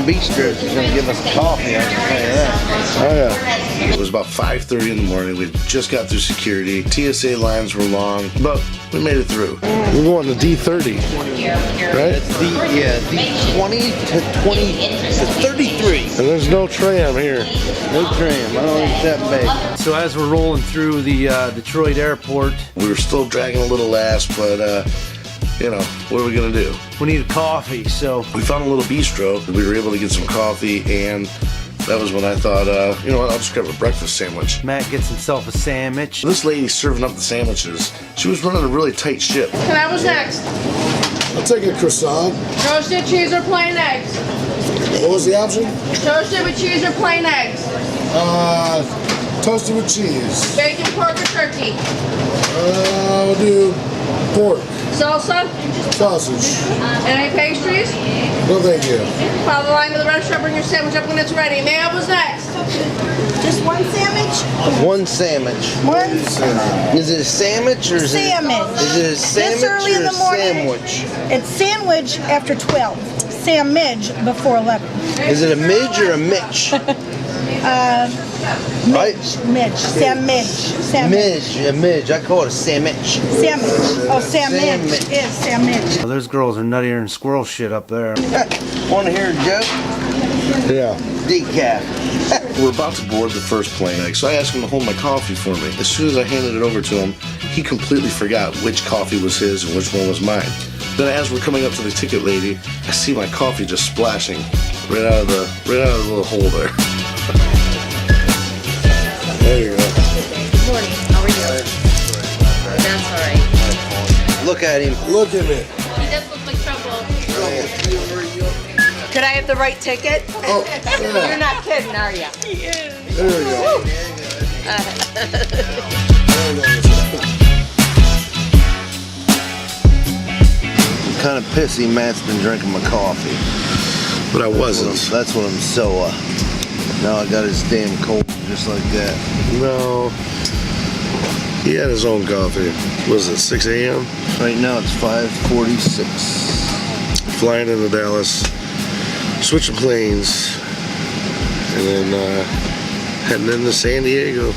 bistros is going to give us coffee, I can tell you that. Oh yeah. It was about 5:30 in the morning. We just got through security. TSA lines were long, but we made it through. We're going to D30, right? It's D20 to 33. And there's no tram here. No tram. I don't think it's that big. So as we're rolling through the Detroit airport, We were still dragging a little ass, but you know, what are we gonna do? we need a coffee. So We found a little bistro. We were able to get some coffee, and that was when I thought, you know what, I'll just grab a breakfast sandwich. Matt gets himself a sandwich. This lady serving up the sandwiches, she was running a really tight ship. And that was next. I'll take a croissant. Toasted cheese or plain eggs? What was the option? Toasted with cheese or plain eggs? Toasted with cheese. Bacon, pork, or turkey? We'll do pork, Salsa? sausage. Any pastries? No, thank you. Follow the line to the restaurant, bring your sandwich up when it's ready. Ma'am, what's next? Just one sandwich? One sandwich. One Is it a sandwich or is sandwich. Is it a sandwich This early or in the a morning. sandwich? It's sandwich after 12. Sandwich before 11. Is it a midge or a mitch? Right? Midge. Sandwich. Midge, a midge. I call it a sandwich. Sandwich. Oh, sandwich. Sandwich. Is sandwich. Oh, those girls are nuttier than squirrel shit up there. Want to hear a joke? Yeah. Decaf. We're about to board the first plane, so I asked him to hold my coffee for me. As soon as I handed it over to him, he completely forgot which coffee was his and which one was mine. Then as we're coming up to the ticket lady, I see my coffee just splashing right out of the little hole there. There you go. Good morning. How are you? That's all right. Look at him. Look at it. He does look like trouble. Could I have the right ticket? Oh, yeah. You're not kidding, are you? There we go. Kind of pissy Matt's been drinking my coffee. But I wasn't. That's what I'm so, now I got his damn cold just like that. No. He had his own coffee. Was it 6 a.m.? Right now it's 5:46. Flying into Dallas, switching planes, and then heading into San Diego.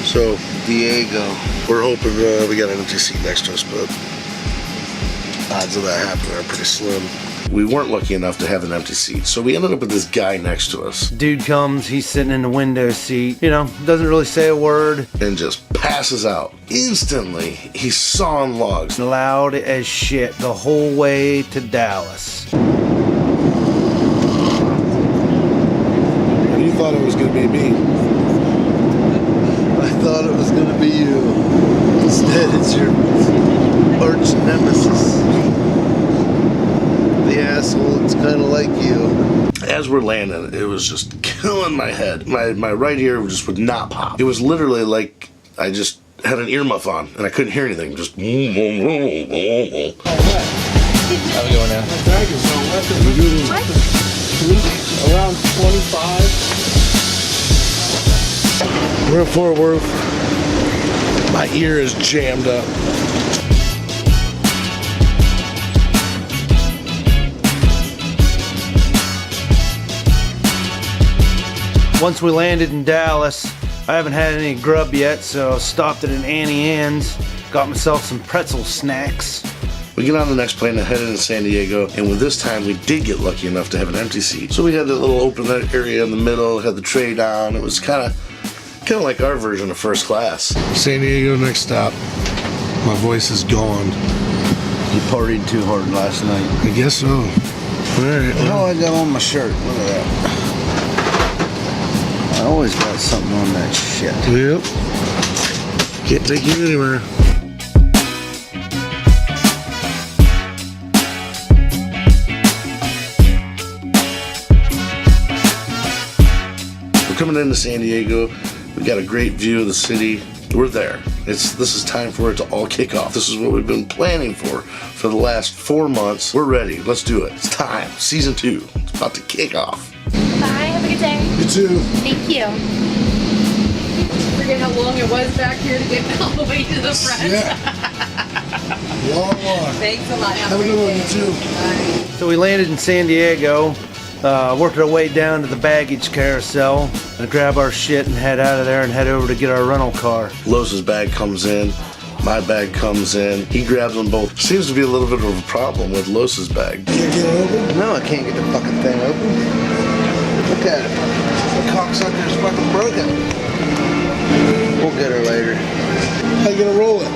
So Diego. we're hoping we got an empty seat next to us, but odds of that happening are pretty slim. We weren't lucky enough to have an empty seat, so we ended up with this guy next to us Dude comes, he's sitting in the window seat, you know, doesn't really say a word. and just passes out. Instantly, he's sawing logs. Loud as shit the whole way to Dallas. And you thought it was going to be me. I thought it was gonna be you. Instead, it's your arch nemesis. The asshole, it's kind of like you. As we're landing, it was just killing my head. My right ear just would not pop. It was literally like I just had an earmuff on and I couldn't hear anything. Just. How's it going now? Around 25. We're in Fort Worth. My ear is jammed up. Once we landed in Dallas, I haven't had any grub yet, so I stopped at an Annie Ann's, got myself some pretzel snacks. We get on the next plane and head into San Diego, and with this time we did get lucky enough to have an empty seat. So we had that little open area in the middle, had the tray down. It was kind of like our version of first class. San Diego, next stop. My voice is gone. You partied too hard last night. I guess so. All right. Oh, I got on my shirt. Look at that. I always got something on that shit. Yep. Can't take you anywhere. We're coming into San Diego. We got a great view of the city. We're there. This is time for it to all kick off. This is what we've been planning for the last 4 months. We're ready. Let's do it. It's time. Season 2. It's about to kick off. Bye. Have a good day. You too. Thank you. Forget how long it was back here to get all the way to the front. Yeah. Long walk. Thanks a lot. Have a good one, you too. So we landed in San Diego. Worked our way down to the baggage carousel and grab our shit and head out of there and head over to get our rental car. Lowe's bag comes in, my bag comes in. He grabs them both. Seems to be a little bit of a problem with Lowe's bag. Can't get it open? No, I can't get the fucking thing open. Look at it. The cocksucker's fucking broken. We'll get her later. How you gonna roll it?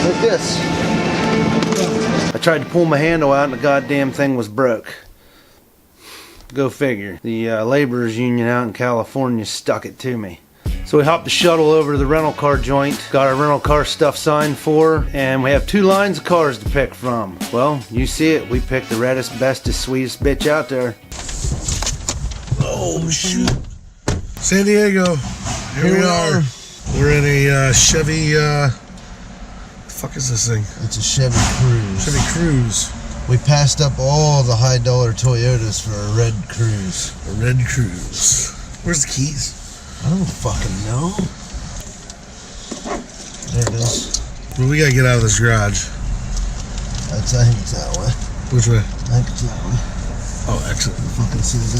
Like this. I tried to pull my handle out and the goddamn thing was broke. Go figure. The laborers union out in California stuck it to me. So we hopped the shuttle over to the rental car joint, got our rental car stuff signed for, and we have 2 lines of cars to pick from. Well, you see it, we picked the reddest, bestest, sweetest bitch out there. Oh shoot. San Diego. Here we are. We're in a Chevy, the fuck is this thing? It's a Chevy Cruze. Chevy Cruze. We passed up all the high dollar Toyotas for a red Cruze. A red Cruze. Where's the keys? I don't fucking know. There it is. Well, we gotta get out of this garage. I think it's that way. Which way? I think it's that way. Oh, excellent. Fucking says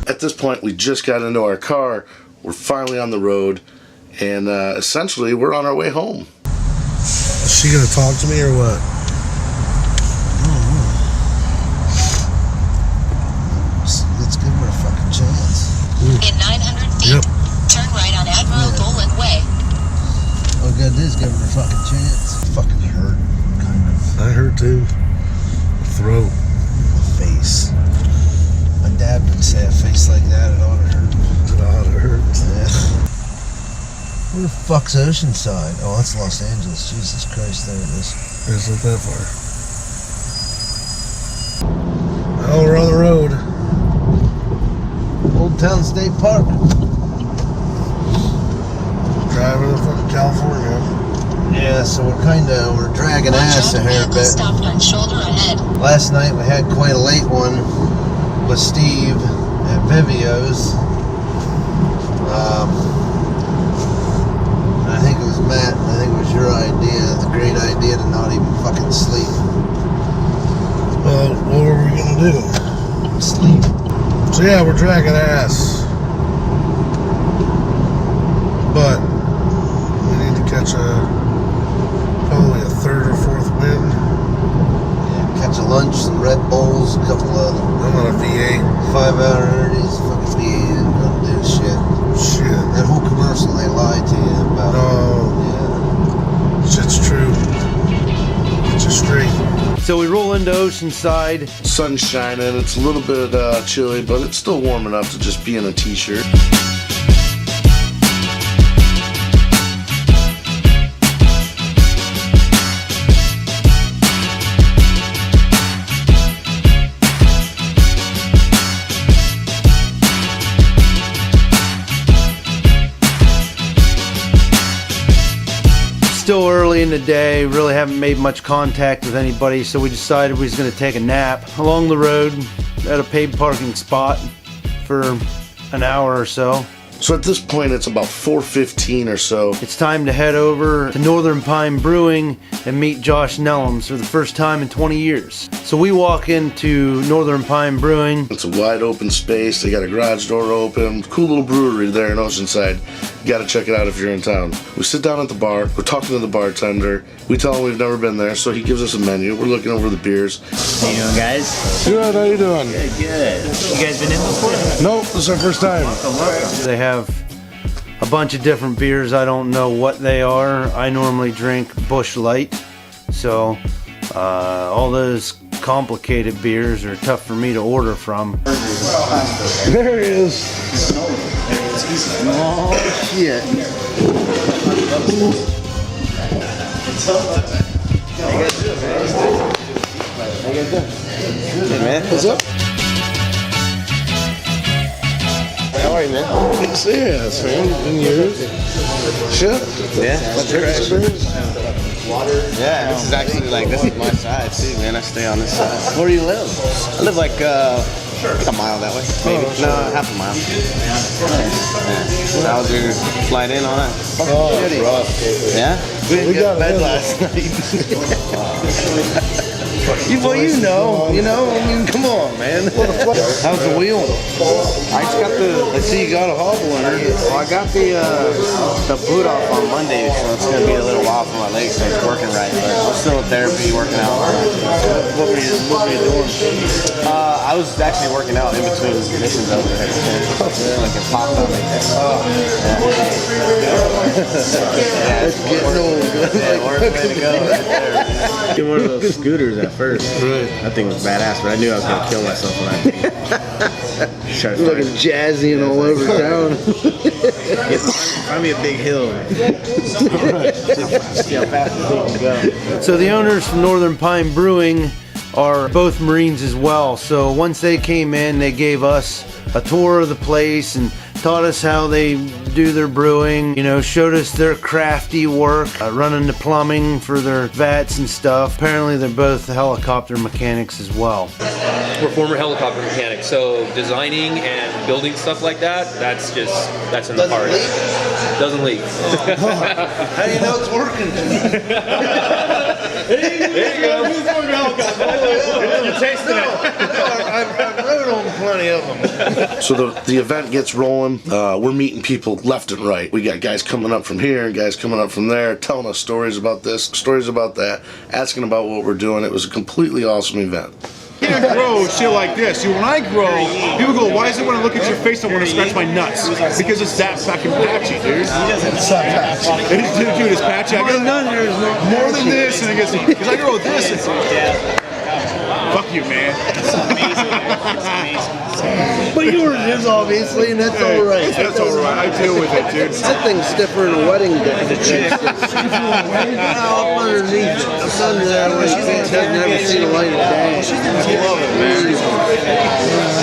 I At this point, we just got into our car. We're finally on the road, and essentially, we're on our way home. Is she gonna talk to me or what? Let's give her a fucking chance. In 900 feet, turn right on Admiral Dolan Way. All we gotta do is give her a fucking chance. Fucking hurt, kind of. I hurt too. Throat. Face. My dad would say a face like that, it ought to hurt. It ought to hurt. Yeah. Where the fuck's Oceanside? Oh, that's Los Angeles. Jesus Christ, there it is. It's not that far. Oh, we're on the road. Old Town State Park. Driving to fucking California. Yeah, so we're dragging ass a hair bit. Stopped on shoulder ahead. Last night we had quite a late one with Steve at Vivio's. I think it was Matt, I think it was your idea, the great idea to not even fucking sleep. Well, what were we gonna do? Sleep. So yeah, we're dragging ass. But we need to catch probably a 3rd or 4th wind. Yeah, catch a lunch, some Red Bulls, a couple of I'm on a V8. 5-hour energies, fucking V8 ain't gonna do shit. Shit. That whole commercial they lied to you about. No. Yeah. Shit's true. Get you straight. So we roll into Oceanside. Sun's shining. It's a little bit chilly, but it's still warm enough to just be in a t-shirt. Still early in the day, really haven't made much contact with anybody, so we decided we was going to take a nap along the road at a paid parking spot for an hour or so. So at this point, it's about 4:15 or so. It's time to head over to Northern Pine Brewing and meet Josh Nellums for the first time in 20 years. So we walk into Northern Pine Brewing. It's a wide open space. They got a garage door open. Cool little brewery there in Oceanside. You gotta check it out if you're in town. We sit down at the bar. We're talking to the bartender. We tell him we've never been there, so he gives us a menu. We're looking over the beers. How you doing, guys? Good, how you doing? Good. You guys been in before? Nope, this is our first time. They have a bunch of different beers. I don't know what they are. I normally drink Busch Light, so all those complicated beers are tough for me to order from. There he is. Oh, shit. Hey, man. What's up? How are you, man? Yes, man. In yours? Shit. Yeah. What's your experience? Yeah, this is actually this is my side too, man. I stay on this side. Where do you live? I live like a mile that way, maybe. No, half a mile. Yeah. How's your flight in on that? Oh, rough. Yeah? We didn't We get got bed it. last night. Well, you know, I mean, come on, man. How's the wheel? I just got I see you got a hobble in her. Well, I got the boot off on Monday, so it's gonna be a little while for my legs to start working right. But I'm still in therapy, working out. What were you doing? I was actually working out in between missions over there. Like it popped on me. That's getting old. Yeah, worst way to go right there. Get one of those scooters at first. Right. That thing was badass, but I knew I was gonna kill myself when I Looking jazzy and all over town. Find me a big hill. See how fast the thing can go. So the owners from Northern Pine Brewing are both Marines as well. So once they came in, they gave us a tour of the place and taught us how they do their brewing, showed us their crafty work, running the plumbing for their vats and stuff. Apparently they're both helicopter mechanics as well. We're former helicopter mechanics, so designing and building stuff like that's in the heart. Doesn't leak. How do you know it's working? There you go. You're tasting it. I've rode on plenty of them. So the event gets rolling. We're meeting people left and right. We got guys coming up from here and guys coming up from there, telling us stories about this, stories about that, asking about what we're doing. It was a completely awesome event. You can't grow shit like this. When I grow, people go, why is it when I look at your face I want to scratch my nuts? Because it's that fucking patchy, dude. It's that patchy. It is, dude, it's patchy. I got more than this, and it gets, because I grow this. It's, fuck you, man. It's amazing. It's amazing. But yours is obviously, and that's all right. That's all right. I deal with it, dude. That thing's stiffer than a wedding day. The chick up underneath, it's under that way. It doesn't ever see the light of day. I love it, man.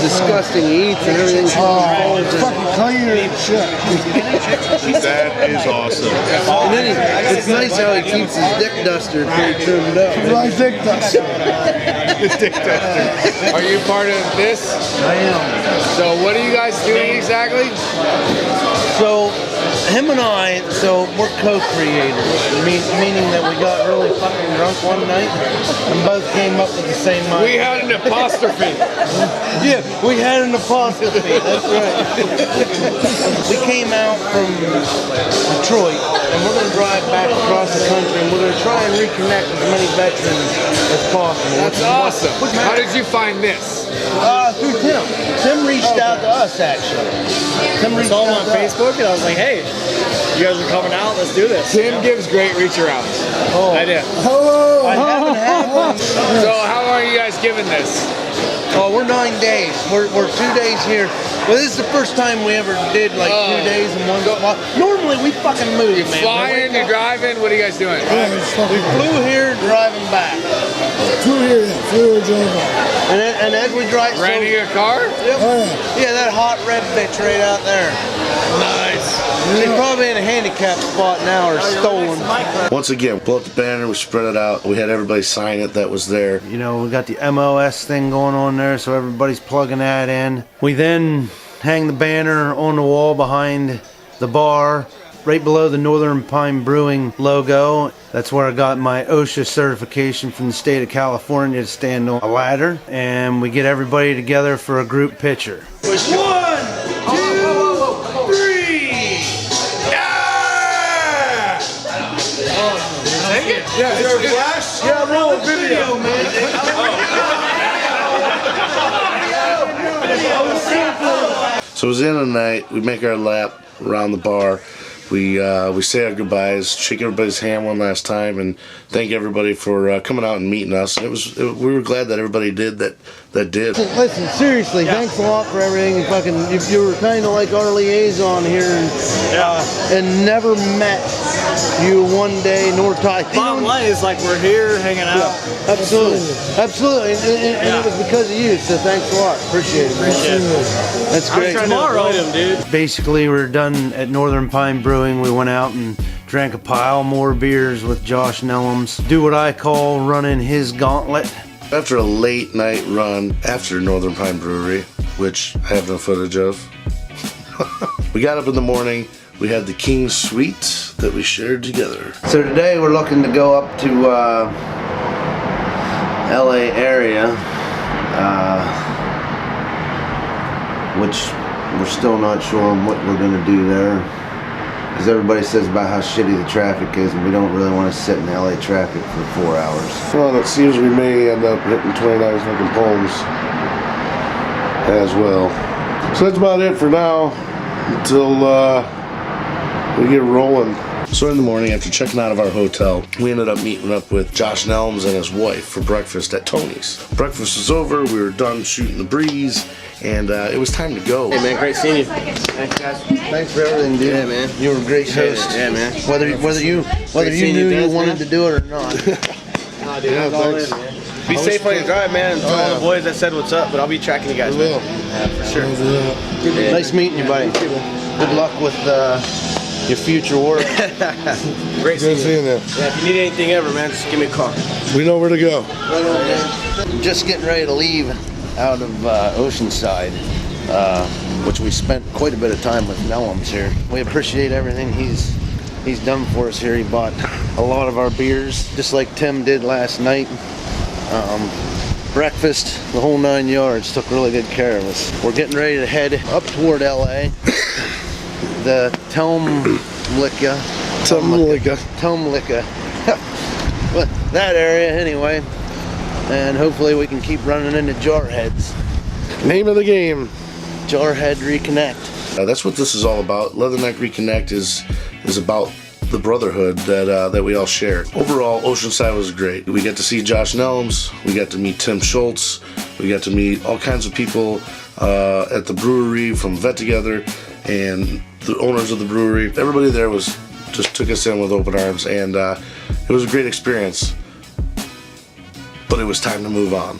Disgusting eats and everything. It's fucking cleaner than shit. That is awesome. And then it's nice how he keeps his dick duster pretty trimmed up. My dick duster. It's dick duster. Are you part of this? I am. So what are you guys doing exactly? So him and I, we're co-creators, meaning that we got really fucking drunk one night and both came up with the same idea. We had an apostrophe. Yeah, we had an apostrophe, that's right. We came out from Detroit and we're going to drive back across the country and we're going to try and reconnect as many veterans as possible. That's awesome. How did you find this? Through Tim. Tim reached out to us, actually. Tim reached out on to Facebook, and I was like, hey, you guys are coming out, let's do this. Tim gives great reacher outs. Oh, I did. I haven't had one. So how long are you guys giving this? Oh, we're 9 days. We're 2 days here. Well, this is the first time we ever did like 2 days in one spot. Normally we fucking move, You're man. flying, you're driving, what are you guys doing? We flew here, driving back. Flew here, drove back. And as we drive, Renting a car? Yep. Yeah, that hot red bitch right out there. Nice. She's probably in a handicap spot now or stolen. Once again, pull up the banner, we spread it out. We had everybody sign it that was there. We got the MOS thing going on there, so everybody's plugging that in. We then hang the banner on the wall behind the bar, right below the Northern Pine Brewing logo. That's where I got my OSHA certification from the state of California to stand on a ladder. And we get everybody together for a group picture. 1, 2, 3! Yeah! Take it? Yeah, is there a flash? Yeah, roll a video, man. So it was the end of the night. We make our lap around the bar. We say our goodbyes, shake everybody's hand one last time, and thank everybody for coming out and meeting us. And we were glad that everybody did that did. Listen, seriously, thanks a lot for everything. You were kind of like our liaison here, and never met you one day nor talked. Bottom line is like we're here hanging out. Yeah, absolutely, and it was because of you. So thanks a lot. Appreciate it. That's great. Tomorrow, dude. Basically, we're done at Northern Pine Brewing. We went out and drank a pile more beers with Josh Nellums. Do what I call running his gauntlet. After a late night run after Northern Pine Brewery, which I have no footage of, we got up in the morning. We had the King's Suite that we shared together. So today we're looking to go up to LA area, which we're still not sure on what we're going to do there, because everybody says about how shitty the traffic is, and we don't really want to sit in LA traffic for 4 hours. Well, it seems we may end up hitting 29 fucking poems as well. So that's about it for now until we get rolling. So in the morning, after checking out of our hotel, we ended up meeting up with Josh Nelms and his wife for breakfast at Tony's. Breakfast was over, we were done shooting the breeze, and it was time to go. Hey man, great seeing you. Thanks guys. Thanks for everything, dude. Yeah, man. You were a great host. Yeah, man. Whether you knew you wanted to do it or not. Nah, dude, yeah, thanks. Be safe on your drive, man. And tell all the boys that said what's up, but I'll be tracking you guys, man. Yeah, for sure. Yeah. Nice meeting you, buddy. Good luck with your future work. Great seeing you. Yeah, if you need anything ever, man, just give me a call. We know where to go. Just getting ready to leave out of Oceanside, which we spent quite a bit of time with Nelms here. We appreciate everything he's done for us here. He bought a lot of our beers, just like Tim did last night. Breakfast, the whole 9 yards. Took really good care of us. We're getting ready to head up toward LA. The Tomlicka. That area anyway. And hopefully we can keep running into Jarheads. Name of the game. Jarhead Reconnect. That's what this is all about. Leatherneck Reconnect is about the brotherhood that we all share. Overall, Oceanside was great. We got to see Josh Nelms, we got to meet Tim Schultz, we got to meet all kinds of people at the brewery from Vet Together, and the owners of the brewery. Everybody there just took us in with open arms, and it was a great experience. But it was time to move on.